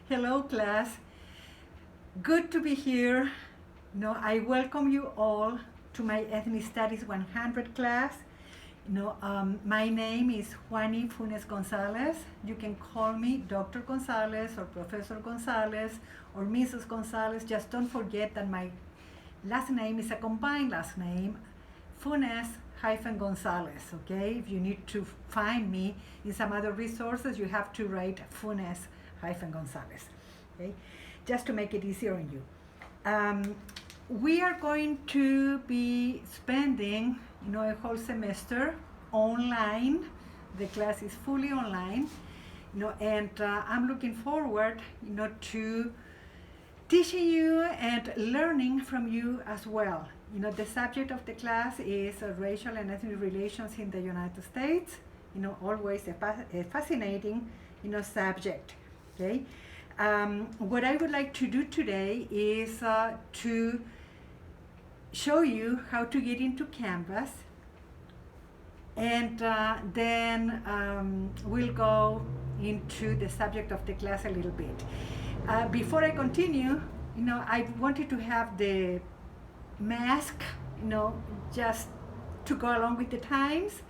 Hello, class. Good to be here. I welcome you all to my Ethnic Studies 100 class. My name is Juani Funez-Gonzalez. You can call me Dr. Gonzalez or Professor Gonzalez or Mrs. Gonzalez. Just don't forget that my last name is a combined last name, Funes-Gonzalez, okay? If you need to find me in some other resources, you have to write Funes-Gonzalez, okay? Just to make it easier on you. We are going to be spending, a whole semester online. The class is fully online, and I'm looking forward, to teaching you and learning from you as well. The subject of the class is racial and ethnic relations in the United States. Always a fascinating, subject. Okay. What I would like to do today is to show you how to get into Canvas, and then we'll go into the subject of the class a little bit. Before I continue, I wanted to have the mask, just to go along with the times,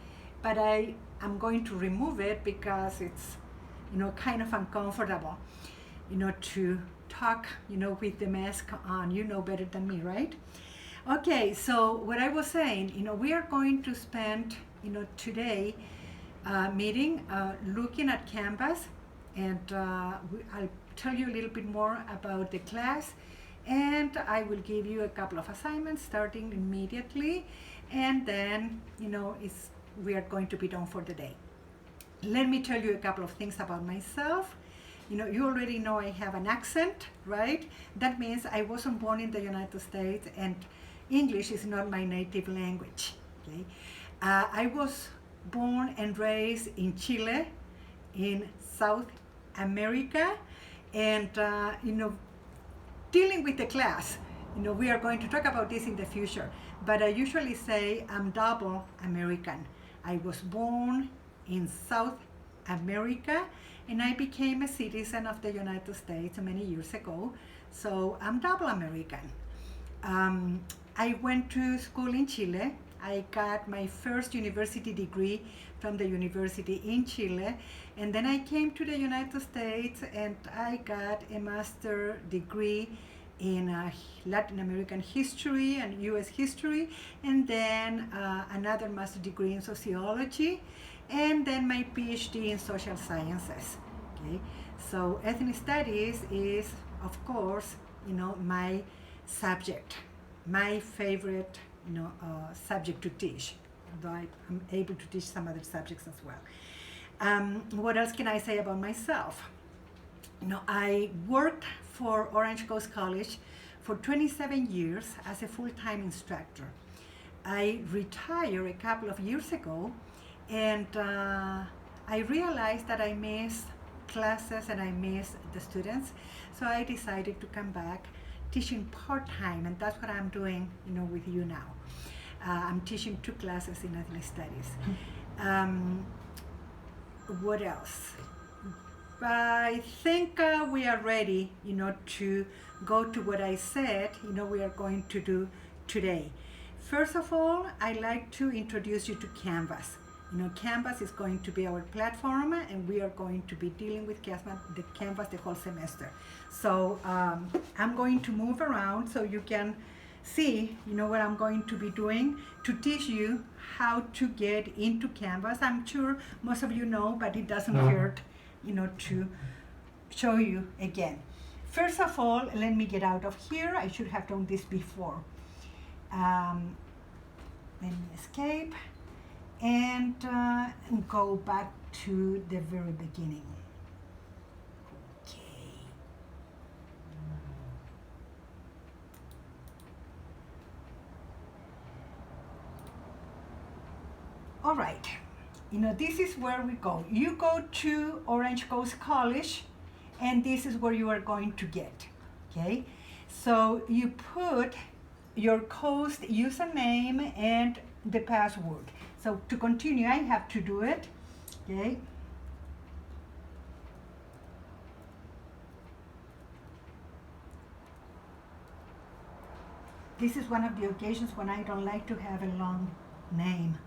but I am going to remove it because it's, kind of uncomfortable, to talk, with the mask on. You know better than me, right? Okay, so what I was saying, we are going to spend, today meeting, looking at Canvas, and I'll tell you a little bit more about the class, and I will give you a couple of assignments starting immediately, and then, we are going to be done for the day. Let me tell you a couple of things about myself. You already know I have an accent, right? That means I wasn't born in the United States, and English is not my native language, okay? I was born and raised in Chile, in South America, and, dealing with the class, we are going to talk about this in the future, but I usually say I'm double American. I was born in South America, and I became a citizen of the United States many years ago, so I'm double American. I went to school in Chile. I got my first university degree from the university in Chile, and then I came to the United States and I got a master's degree in Latin American history and US history, and then another master's degree in sociology, and then my PhD in social sciences. Okay, so ethnic studies is, of course, my subject, my favorite, subject to teach, although I'm able to teach some other subjects as well. What else can I say about myself? I worked for Orange Coast College for 27 years as a full-time instructor. I retired a couple of years ago, and I realized that I missed classes and I missed the students, so I decided to come back teaching part-time, and that's what I'm doing, with you now. I'm teaching 2 classes in ethnic studies. What else? I think we are ready, to go to what I said, we are going to do today. First of all, I'd like to introduce you to Canvas. Canvas is going to be our platform, and we are going to be dealing with Canvas the whole semester. So I'm going to move around so you can see, what I'm going to be doing to teach you how to get into Canvas. I'm sure most of you know, but it doesn't hurt, to show you again. First of all, let me get out of here. I should have done this before. Let me escape and go back to the very beginning. Okay. All right. This is where we go. You go to Orange Coast College, and this is where you are going to get. Okay. So you put your coast username and the password. So to continue, I have to do it, okay? This is one of the occasions when I don't like to have a long name.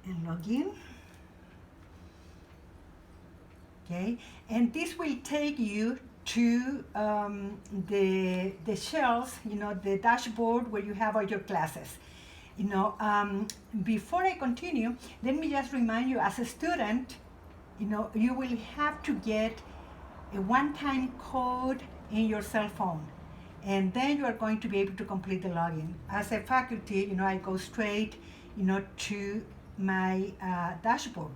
And log in. Okay, and this will take you to the shelves, the dashboard where you have all your classes. Before I continue, let me just remind you, as a student, you will have to get a one-time code in your cell phone, and then you are going to be able to complete the login. As a faculty, I go straight, to my dashboard.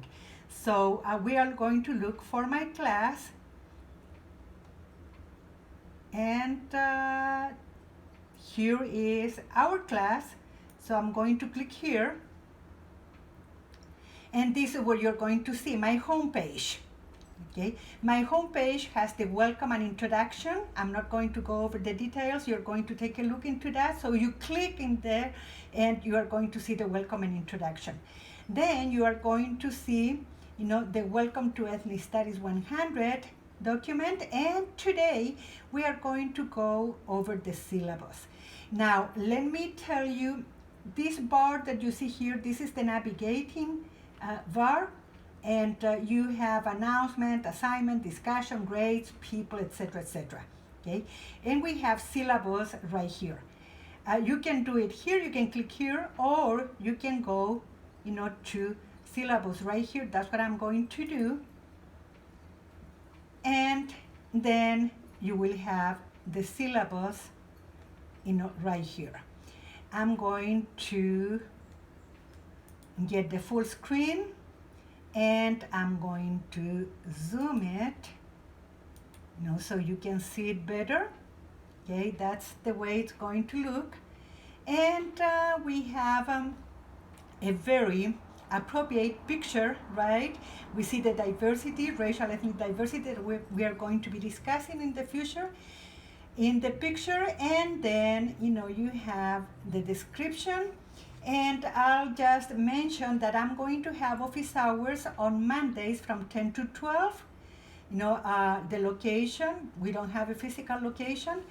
So we are going to look for my class, and here is our class. So I'm going to click here, and this is where you're going to see my home page. Okay, my home page has the welcome and introduction. I'm not going to go over the details. You're going to take a look into that. So you click in there, and you are going to see the welcome and introduction. Then you are going to see the Welcome to Ethnic Studies 100 document, and today we are going to go over the syllabus. Now, let me tell you, this bar that you see here, this is the navigating bar, and you have announcement, assignment, discussion, grades, people, etc., etc. Okay, and we have syllabus right here. You can do it here, you can click here, or you can go, to syllabus right here. That's what I'm going to do. And then you will have the syllabus, right here. I'm going to get the full screen, and I'm going to zoom it, so you can see it better. Okay, that's the way it's going to look. And we have a very appropriate picture, right? We see the diversity, racial ethnic diversity that we are going to be discussing in the future in the picture. And then, you have the description. And I'll just mention that I'm going to have office hours on Mondays from 10 to 12. The location, we don't have a physical location.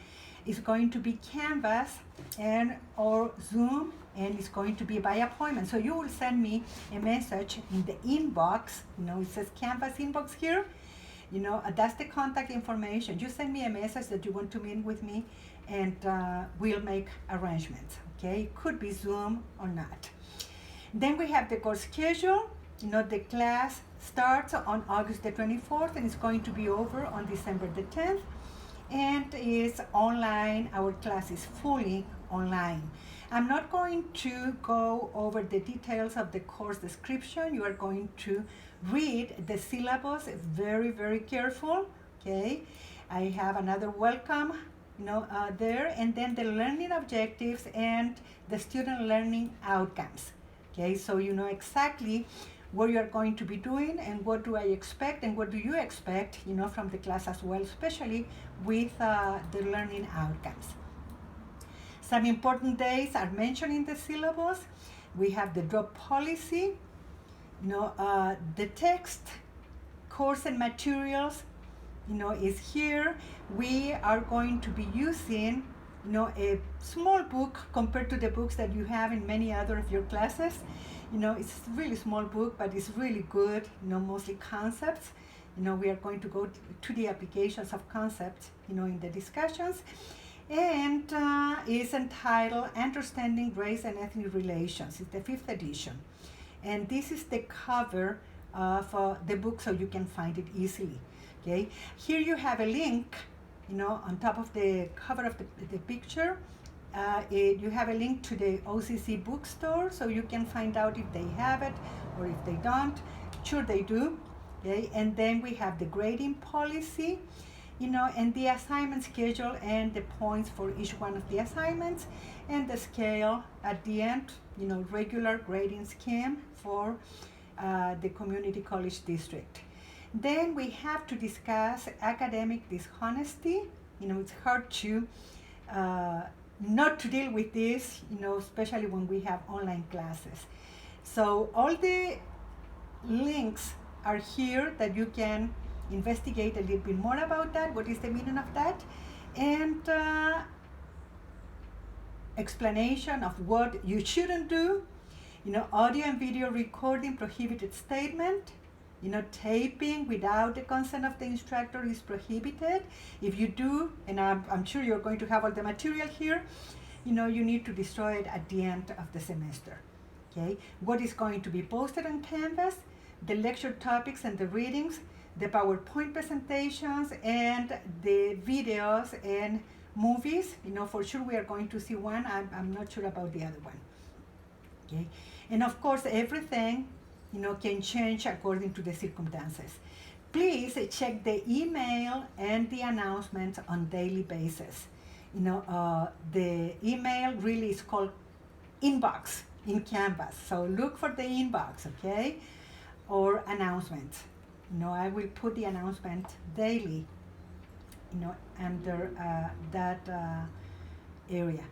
It's going to be Canvas or Zoom, and it's going to be by appointment. So you will send me a message in the inbox. It says Canvas inbox here. That's the contact information. You send me a message that you want to meet with me, and we'll make arrangements. Okay, it could be Zoom or not. Then we have the course schedule. The class starts on August the 24th, and it's going to be over on December the 10th. And it's online. Our class is fully online. I'm not going to go over the details of the course description. You are going to read the syllabus very, very careful. Okay, I have another welcome, there, and then the learning objectives and the student learning outcomes. Okay, so you know exactly what you are going to be doing, and what do I expect, and what do you expect, from the class as well, especially with the learning outcomes. Some important days are mentioned in the syllabus. We have the drop policy, the text, course and materials, is here. We are going to be using, a small book compared to the books that you have in many other of your classes. It's a really small book, but it's really good, mostly concepts. We are going to go to the applications of concepts, in the discussions. And it's entitled Understanding Race and Ethnic Relations. It's the 5th edition. And this is the cover of the book, so you can find it easily. Okay. Here you have a link, on top of the cover of the picture. You have a link to the OCC bookstore, so you can find out if they have it or if they don't. Sure they do. Okay. And then we have the grading policy, and the assignment schedule and the points for each one of the assignments, and the scale at the end, regular grading scheme for the community college district. Then we have to discuss academic dishonesty. It's hard to not to deal with this, especially when we have online classes. So all the links are here that you can investigate a little bit more about that. What is the meaning of that? And explanation of what you shouldn't do. Audio and video recording prohibited statement. Taping without the consent of the instructor is prohibited. If you do, and I'm sure you're going to have all the material here, you need to destroy it at the end of the semester. Okay? What is going to be posted on Canvas? The lecture topics and the readings, the PowerPoint presentations, and the videos and movies. For sure we are going to see one. I'm not sure about the other one. Okay? And of course, everything can change according to the circumstances. Please check the email and the announcements on daily basis. The email really is called inbox in Canvas. So look for the inbox, okay? Or announcements. I will put the announcement daily, under that area.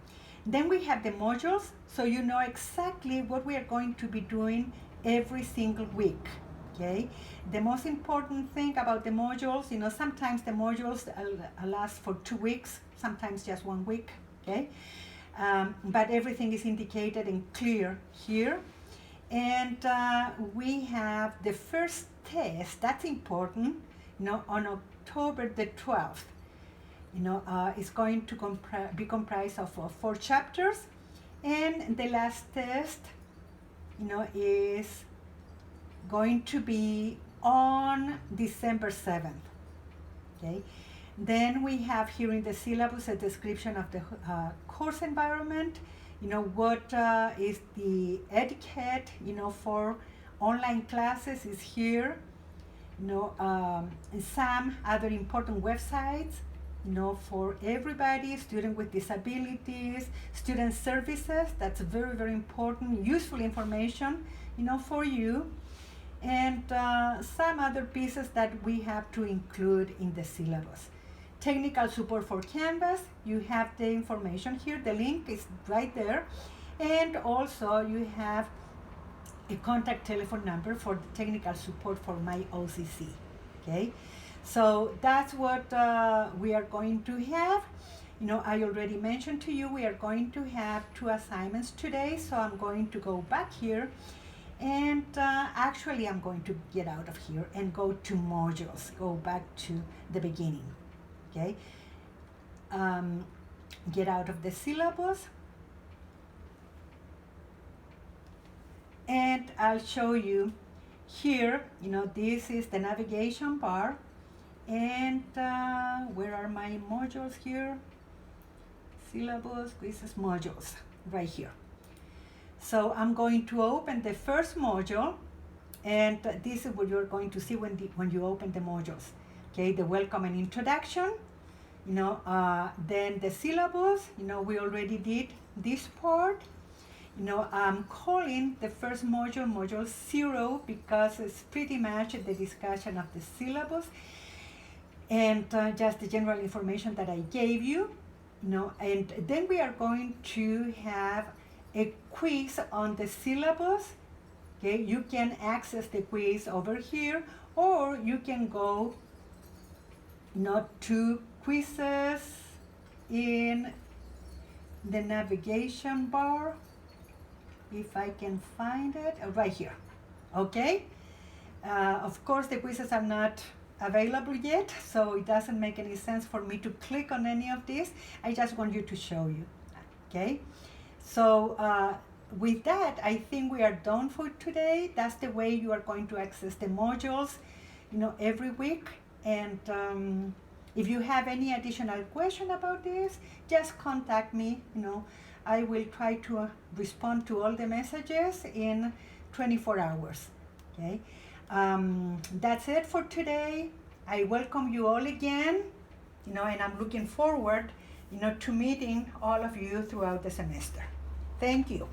Then we have the modules, so you know exactly what we are going to be doing every single week. Okay, the most important thing about the modules, sometimes the modules last for 2 weeks, sometimes just 1 week. Okay, but everything is indicated and clear here. And we have the first test, that's important, on October the 12th. It's going to be comprised of 4 chapters, and the last test is going to be on December 7th. Okay. Then we have here in the syllabus a description of the course environment. What is the etiquette, for online classes is here. Some other important websites, for everybody, student with disabilities, student services, that's very, very important, useful information, for you. And some other pieces that we have to include in the syllabus. Technical support for Canvas, you have the information here, the link is right there. And also you have a contact telephone number for the technical support for my OCC, okay? So that's what we are going to have. I already mentioned to you we are going to have 2 assignments today, so I'm going to go back here, and actually I'm going to get out of here and go to modules, go back to the beginning, okay? Get out of the syllabus, and I'll show you here, this is the navigation bar. And where are my modules here? Syllabus, quizzes, modules, right here. So I'm going to open the first module, and this is what you're going to see when you open the modules. Okay, the welcome and introduction. Then the syllabus. We already did this part. I'm calling the first module Module 0 because it's pretty much the discussion of the syllabus. And just the general information that I gave you, and then we are going to have a quiz on the syllabus. Okay, you can access the quiz over here, or you can go to quizzes in the navigation bar, if I can find it, right here. Okay, of course the quizzes are not available yet, so it doesn't make any sense for me to click on any of these. I just want you to show you. Okay, so with that, I think we are done for today. That's the way you are going to access the modules, every week. And if you have any additional question about this, just contact me. I will try to respond to all the messages in 24 hours. Okay. That's it for today. I welcome you all again, and I'm looking forward, to meeting all of you throughout the semester. Thank you.